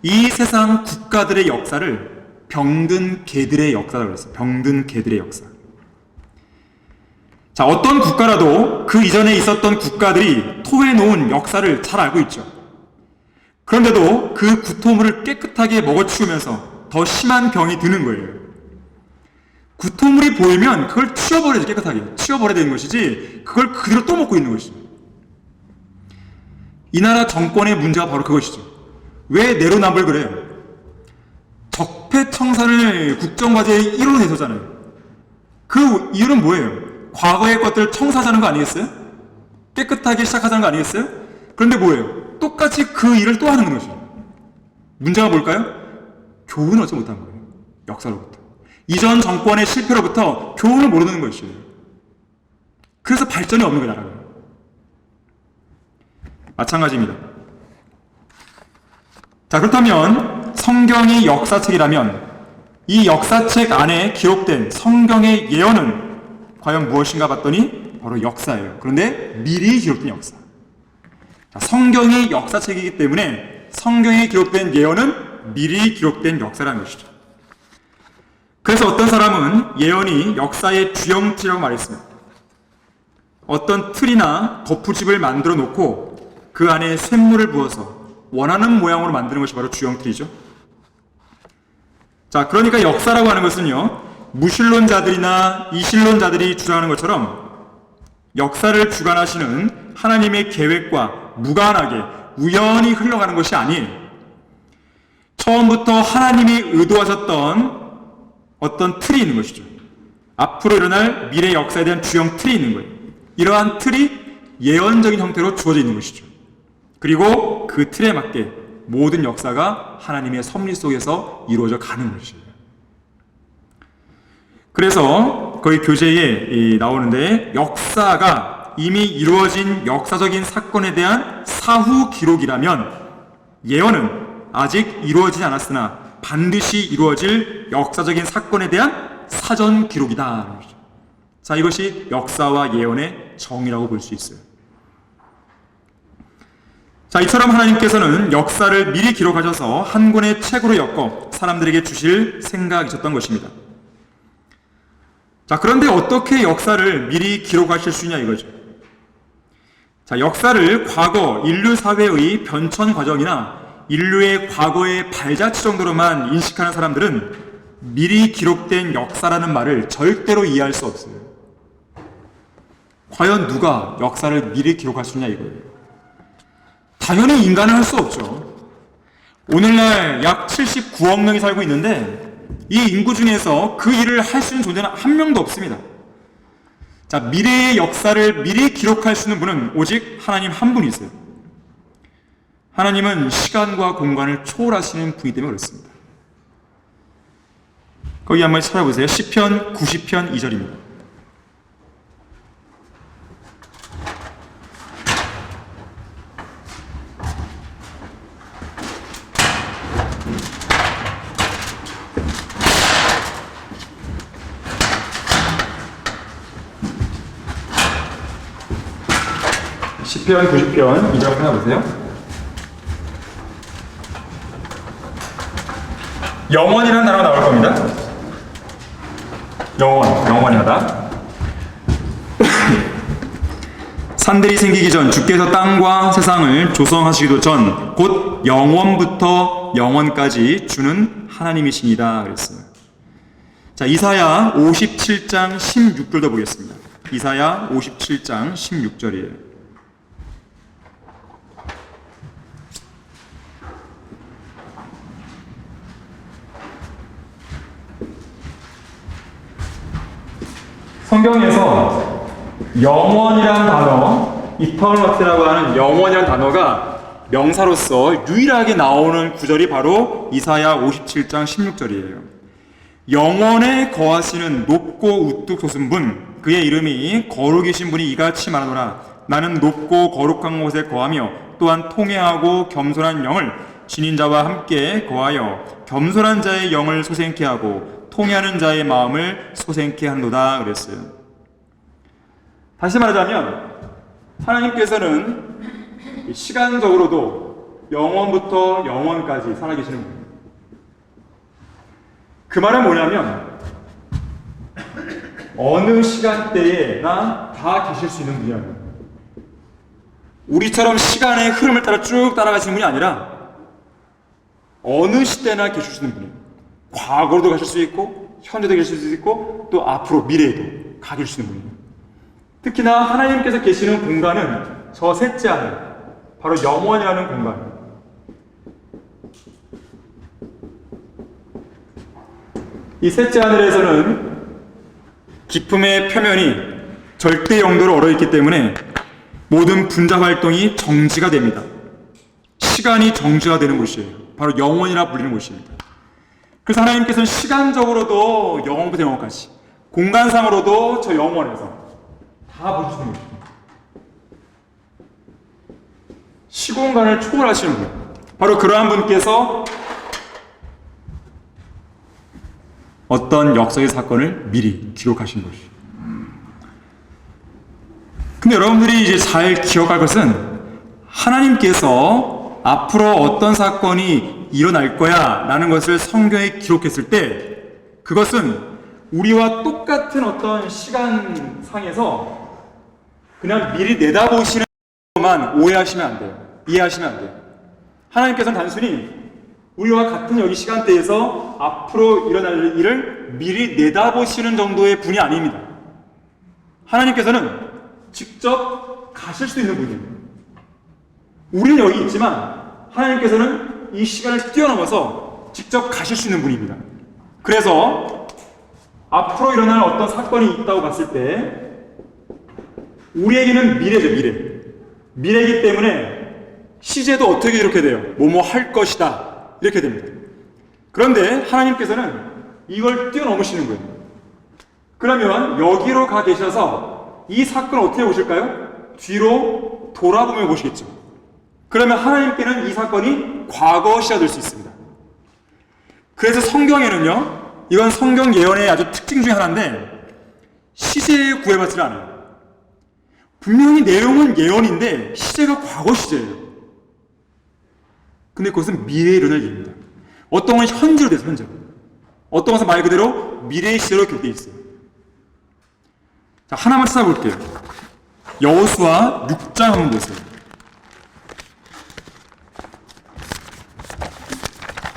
이 세상 국가들의 역사를 병든 개들의 역사라고 그랬어요. 병든 개들의 역사. 자, 어떤 국가라도 그 이전에 있었던 국가들이 토해놓은 역사를 잘 알고 있죠. 그런데도 그 구토물을 깨끗하게 먹어치우면서 더 심한 병이 드는 거예요. 구토물이 보이면 그걸 치워버려야지, 깨끗하게. 치워버려야 되는 것이지, 그걸 그대로 또 먹고 있는 것이죠. 이 나라 정권의 문제가 바로 그것이죠. 왜 내로남불 그래요? 적폐청산을 국정과제의 1호로 내세우잖아요. 그 이유는 뭐예요? 과거의 것들을 청산하자는 거 아니겠어요? 깨끗하게 시작하자는 거 아니겠어요? 그런데 뭐예요? 똑같이 그 일을 또 하는 것이죠. 문제가 뭘까요? 교훈을 얻지 못한 거예요. 역사로부터. 이전 정권의 실패로부터 교훈을 모르는 것이에요. 그래서 발전이 없는 거예요, 나라가. 마찬가지입니다. 자, 그렇다면 성경이 역사책이라면 이 역사책 안에 기록된 성경의 예언은 과연 무엇인가 봤더니 바로 역사예요. 그런데 미리 기록된 역사. 자, 성경이 역사책이기 때문에 성경에 기록된 예언은 미리 기록된 역사라는 것이죠. 그래서 어떤 사람은 예언이 역사의 주영틀이라고 말했습니다. 어떤 틀이나 덮부집을 만들어 놓고 그 안에 쇳물을 부어서 원하는 모양으로 만드는 것이 바로 주영틀이죠. 자, 그러니까 역사라고 하는 것은요, 무신론자들이나 이신론자들이 주장하는 것처럼 역사를 주관하시는 하나님의 계획과 무관하게 우연히 흘러가는 것이 아니에요. 처음부터 하나님이 의도하셨던 어떤 틀이 있는 것이죠. 앞으로 일어날 미래 역사에 대한 주형 틀이 있는 거예요. 이러한 틀이 예언적인 형태로 주어져 있는 것이죠. 그리고 그 틀에 맞게 모든 역사가 하나님의 섭리 속에서 이루어져 가는 것이에요. 그래서 거의 교재에 나오는데 역사가 이미 이루어진 역사적인 사건에 대한 사후 기록이라면 예언은 아직 이루어지지 않았으나 반드시 이루어질 역사적인 사건에 대한 사전 기록이다. 자, 이것이 역사와 예언의 정의라고 볼 수 있어요. 자, 이처럼 하나님께서는 역사를 미리 기록하셔서 한 권의 책으로 엮어 사람들에게 주실 생각이셨던 것입니다. 자, 그런데 어떻게 역사를 미리 기록하실 수 있냐 이거죠. 자, 역사를 과거 인류 사회의 변천 과정이나 인류의 과거의 발자취 정도로만 인식하는 사람들은 미리 기록된 역사라는 말을 절대로 이해할 수 없어요. 과연 누가 역사를 미리 기록할 수 있냐 이거예요. 당연히 인간은 할 수 없죠. 오늘날 약 79억 명이 살고 있는데 이 인구 중에서 그 일을 할 수 있는 존재는 한 명도 없습니다. 자, 미래의 역사를 미리 기록할 수 있는 분은 오직 하나님 한 분이세요. 하나님은 시간과 공간을 초월하시는 분이기 때문에 그렇습니다. 거기 한번 찾아보세요. 시편 90편 2절입니다. 시편 90편 2절 찾아보세요. 영원이라는 단어가 나올 겁니다. 영원히 하다. 산들이 생기기 전 주께서 땅과 세상을 조성하시기도 전 곧 영원부터 영원까지 주는 하나님이시니다 그랬어요. 자, 이사야 57장 16절도 보겠습니다. 이사야 57장 16절이에요. 성경에서 영원이라는 단어, eternal이라고 하는 영원이라는 단어가 명사로서 유일하게 나오는 구절이 바로 이사야 57장 16절이에요. 영원에 거하시는 높고 우뚝 솟은 분, 그의 이름이 거룩이신 분이 이같이 말하노라. 나는 높고 거룩한 곳에 거하며 또한 통회하고 겸손한 영을 지닌 자와 함께 거하여 겸손한 자의 영을 소생케 하고 통회하는 자의 마음을 소생케 한도다 그랬어요. 다시 말하자면 하나님께서는 시간적으로도 영원부터 영원까지 살아계시는 분입니다. 그 말은 뭐냐면 어느 시간대에나 다 계실 수 있는 분이 아니에요. 우리처럼 시간의 흐름을 따라 쭉 따라가시는 분이 아니라 어느 시대나 계실 수 있는 분이에요. 과거로도 가실 수 있고 현재도 계실 수 있고 또 앞으로 미래에도 가 계실 수 있는 분이에요. 특히나 하나님께서 계시는 공간은 저 셋째 하늘, 바로 영원이라는 공간. 이 셋째 하늘에서는 기품의 표면이 절대 영도로 얼어있기 때문에 모든 분자 활동이 정지가 됩니다. 시간이 정지가 되는 곳이에요. 바로 영원이라 불리는 곳입니다. 그래서 하나님께서는 시간적으로도 영원부터 영원까지, 공간상으로도 저 영원에서 다 보여주시는 것입니다. 시공간을 초월하시는 분, 바로 그러한 분께서 어떤 역사의 사건을 미리 기록하신 것이죠. 근데 여러분들이 이제 잘 기억할 것은 하나님께서 앞으로 어떤 사건이 일어날 거야 라는 것을 성경에 기록했을 때 그것은 우리와 똑같은 어떤 시간상에서 그냥 미리 내다보시는 것만 오해하시면 안 돼요. 이해하시면 안 돼요. 하나님께서는 단순히 우리와 같은 여기 시간대에서 앞으로 일어날 일을 미리 내다보시는 정도의 분이 아닙니다. 하나님께서는 직접 가실 수 있는 분이에요. 우리는 여기 있지만 하나님께서는 이 시간을 뛰어넘어서 직접 가실 수 있는 분입니다. 그래서 앞으로 일어날 어떤 사건이 있다고 봤을 때 우리에게는 미래죠, 미래. 미래이기 때문에 시제도 어떻게 이렇게 돼요? 뭐뭐 할 것이다. 이렇게 됩니다. 그런데 하나님께서는 이걸 뛰어넘으시는 거예요. 그러면 여기로 가 계셔서 이 사건을 어떻게 보실까요? 뒤로 돌아보며 보시겠죠. 그러면 하나님께는 이 사건이 과거 시가 될 수 있습니다. 그래서 성경에는요, 이건 성경 예언의 아주 특징 중에 하나인데 시제에 구애받지 않아요. 분명히 내용은 예언인데 시제가 과거 시제예요. 근데 그것은 미래에 일어날 일입니다. 어떤 건 현재로 돼서 현재로, 어떤 것은 말 그대로 미래의 시제로 기록되어 있어요. 자, 하나만 찾아볼게요. 여호수아 6장 한번 보세요.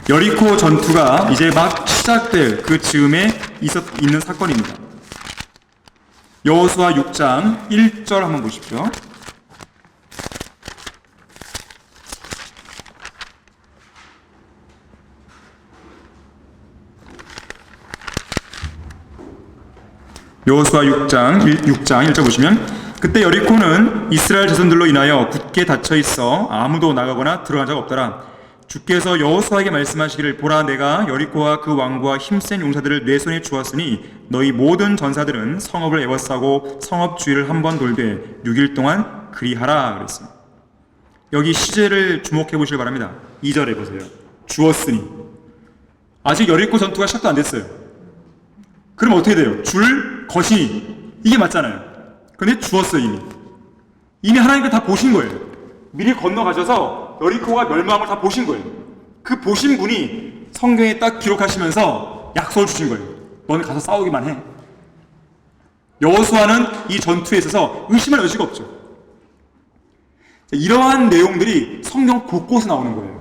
여리코 전투가 이제 막 시작될 그 즈음에 있는 사건입니다. 여호수아 6장 1절 한번 보십시오. 여호수아 6장 1절 보시면, 그때 여리코는 이스라엘 자손들로 인하여 굳게 닫혀 있어 아무도 나가거나 들어간 자 없더라. 주께서 여호수아에게 말씀하시기를, 보라, 내가 여리코와 그 왕과 힘센 용사들을 내 손에 주었으니 너희 모든 전사들은 성읍을 에워싸고 성읍 주위를 한번 돌되 6일 동안 그리하라 그랬습니다. 여기 시제를 주목해 보시기 바랍니다. 2절에 보세요. 주었으니. 아직 여리코 전투가 시작도 안 됐어요. 그럼 어떻게 돼요? 줄 것이니, 이게 맞잖아요. 근데 주었어요. 이미 하나님께서 다 보신 거예요. 미리 건너가셔서 여리코가 멸망을 다 보신 거예요. 그 보신 분이 성경에 딱 기록하시면서 약속을 주신 거예요. 너는 가서 싸우기만 해. 여호수아는 이 전투에 있어서 의심할 여지가 없죠. 이러한 내용들이 성경 곳곳에 나오는 거예요.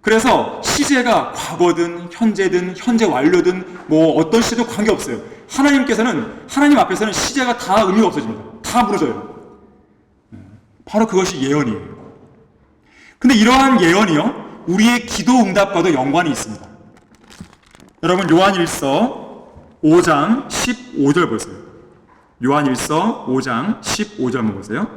그래서 시제가 과거든 현재든 현재 완료든 뭐 어떤 시제도 관계없어요. 하나님 앞에서는 시제가 다 의미가 없어집니다. 다 무너져요. 바로 그것이 예언이에요. 근데 이러한 예언이요, 우리의 기도 응답과도 연관이 있습니다. 여러분, 요한일서 5장 15절 보세요. 요한일서 5장 15절 한번 보세요.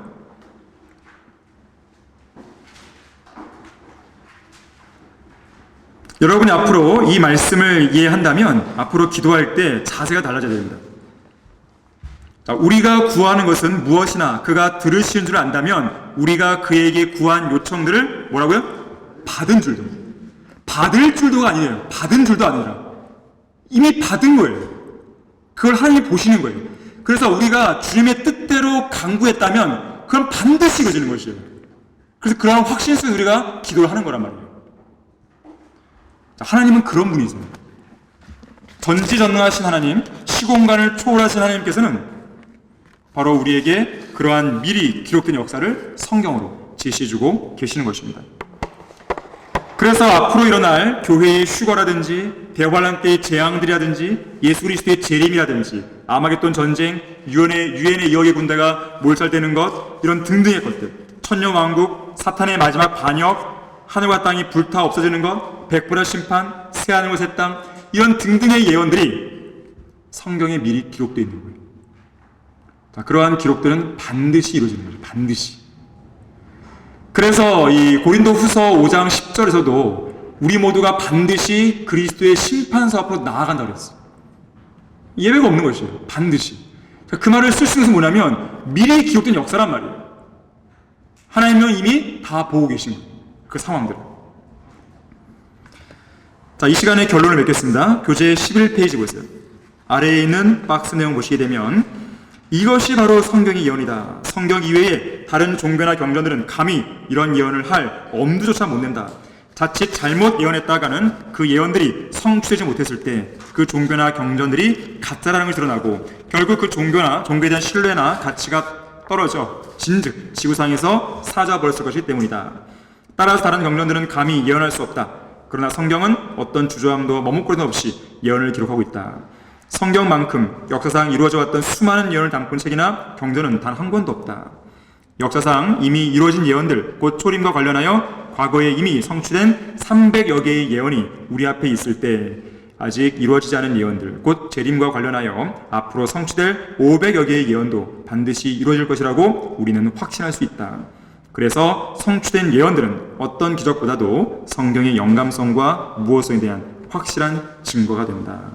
여러분이 앞으로 이 말씀을 이해한다면 앞으로 기도할 때 자세가 달라져야 됩니다. 자, 우리가 구하는 것은 무엇이나 그가 들으시는 줄 안다면 우리가 그에게 구한 요청들을 뭐라고요? 받은 줄도. 받을 줄도가 아니에요. 받은 줄도 아니라 이미 받은 거예요. 그걸 하나님이 보시는 거예요. 그래서 우리가 주님의 뜻대로 간구했다면 그럼 반드시 이루어지는 것이에요. 그래서 그러한 확신 속에 우리가 기도를 하는 거란 말이에요. 자, 하나님은 그런 분이십니다. 전지전능하신 하나님, 시공간을 초월하신 하나님께서는 바로 우리에게 그러한 미리 기록된 역사를 성경으로 제시해주고 계시는 것입니다. 그래서 앞으로 일어날 교회의 휴거라든지 대환란 때의 재앙들이라든지 예수 그리스도의 재림이라든지 아마겟돈 전쟁, 유엔의 2억의 군대가 몰살되는 것, 이런 등등의 것들, 천년왕국, 사탄의 마지막 반역, 하늘과 땅이 불타 없어지는 것, 백불의 심판, 새하늘과 새 땅, 이런 등등의 예언들이 성경에 미리 기록되어 있는 거예요. 자, 그러한 기록들은 반드시 이루어지는 거죠. 반드시. 그래서 이 고린도 후서 5장 10절에서도 우리 모두가 반드시 그리스도의 심판서 앞으로 나아간다고 그랬어요. 예외가 없는 것이에요. 반드시. 그 말을 쓸 수 있는 것은 뭐냐면 미리 기록된 역사란 말이에요. 하나님은 이미 다 보고 계신 거예요. 그 상황들을. 자, 이 시간에 결론을 맺겠습니다. 교재 11페이지 보세요. 아래에 있는 박스 내용 보시게 되면 이것이 바로 성경의 예언이다. 성경 이외에 다른 종교나 경전들은 감히 이런 예언을 할 엄두조차 못 낸다. 자칫 잘못 예언했다가는 그 예언들이 성취되지 못했을 때 그 종교나 경전들이 가짜라는 것이 드러나고 결국 그 종교에 대한 신뢰나 가치가 떨어져 진즉 지구상에서 사라져버렸을 것이기 때문이다. 따라서 다른 경전들은 감히 예언할 수 없다. 그러나 성경은 어떤 주저함도 머뭇거림도 없이 예언을 기록하고 있다. 성경만큼 역사상 이루어져 왔던 수많은 예언을 담은 책이나 경전은 단 한 권도 없다. 역사상 이미 이루어진 예언들, 곧 초림과 관련하여 과거에 이미 성취된 300여 개의 예언이 우리 앞에 있을 때 아직 이루어지지 않은 예언들, 곧 재림과 관련하여 앞으로 성취될 500여 개의 예언도 반드시 이루어질 것이라고 우리는 확신할 수 있다. 그래서 성취된 예언들은 어떤 기적보다도 성경의 영감성과 무엇성에 대한 확실한 증거가 된다.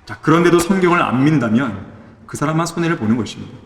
자, 그런데도 성경을 안 믿는다면 그 사람만 손해를 보는 것입니다.